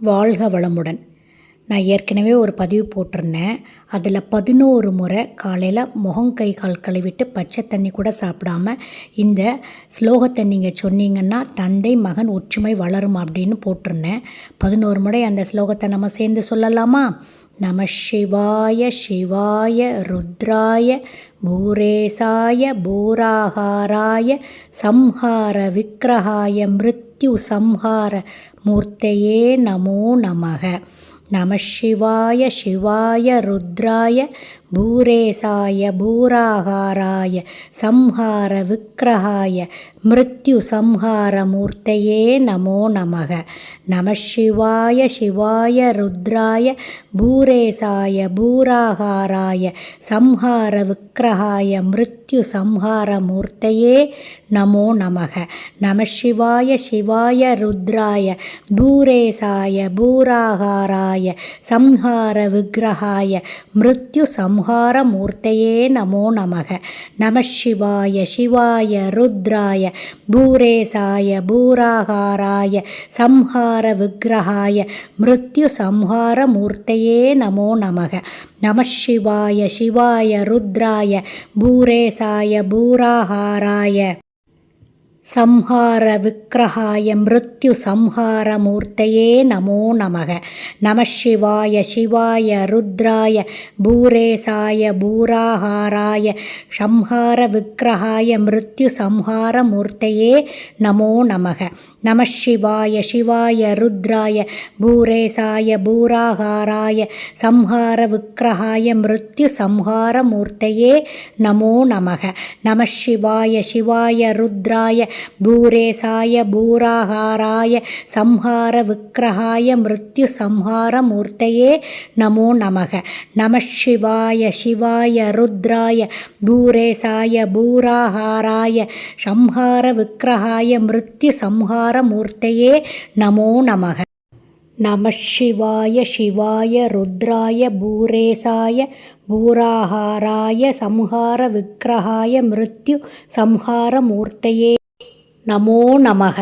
வாழ்க வளமுடன். நான் ஏற்கனவே ஒரு பதிவு போட்டிருந்தேன். அதில் 11 முறை காலையில் முகம் கை கால் கழுவிட்டு பச்சை தண்ணி கூட சாப்பிடாம இந்த ஸ்லோகத்தை நீங்கள் சொன்னீங்கன்னா தந்தை மகன் ஒற்றுமை வளரும் அப்படின்னு போட்டிருந்தேன். 11 முறை அந்த ஸ்லோகத்தை நம்ம சேர்ந்து சொல்லலாமா? நம சிவாய சிவாய ருத்ராய பூரேசாய பூராகாராய சம்ஹார விக்கிரகாய மிருத்யு சம்ஹார மூர்த்தையே நமோ நமக. நம சிவாய சிவாய ருத்ராய பூரேசாய பூராகாராய சம்ஹார விக்கிரகாய மிருத்யு சம்ஹார மூர்த்தையே நமோ நமக. நம சிவாய சிவாய ருத்ராய பூரேசாய பூராகாராய சம்ஹார விக்கிரகாய மிருத்யு சம்ஹார மூர்த்தையே நமோ நமக. நம சிவாய சிவாய ருத்ராய பூரேசாய பூராகாராய சம்ஹார விக்கிரகாய மிருத்யு சம்ஹார மூர்த்தையே நமோ நமக. நம சிவாய சிவாய ருத்ராய பூரேசாய பூராகாராய சம்ஹார விக்கிரகாய மிருத்யு சம்ஹார மூர்த்தையே நமோ நமக. நம சிவாய சிவாய ருத்ராய பூரேசாய பூராகாராய சம்ஹார விக்கிரகாய மிருத்யு சம்ஹார மூர்த்தையே நமோ நமக. நம சிவாய சிவாய ருத்ராய பூரேசாய பூராகாராய சம்ஹார விக்கிரகாய மிருத்யு சம்ஹார மூர்த்தையே நமோ நமக. நம சிவாய சிவாய ருத்ராய பூரேசாய பூராகாராய சம்ஹார விக்கிரகாய மிருத்யு சம்ஹார மூர்த்தையே நமோ நமக. நம சிவாய சிவாய ருத்ராய பூரேசாய பூராகாராய சம்ஹார விக்கிரகாய மிருத்யு சம்ஹார மூர்த்தையே நமோ நமக. நம சிவாய சிவாய ருத்ராய பூரேசாய பூராகாராய சம்ஹார விக்கிரகாய மிருத்யு சம்ஹார மூர்த்தையே நமோ நமக. நம சிவாய சிவாய ருத்ராய பூரேசாய பூராகாராய சம்ஹார விக்கிரகாய மிருத்யு சம்ஹார மூர்த்தையே நமோ நமக.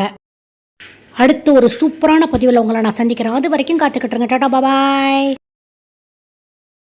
அடுத்து ஒரு சூப்பரான பதிவில் உங்களை நான் சந்திக்கிறேன். அது வரைக்கும் காத்துக்கிட்டுருங்க. டாடா பாய்.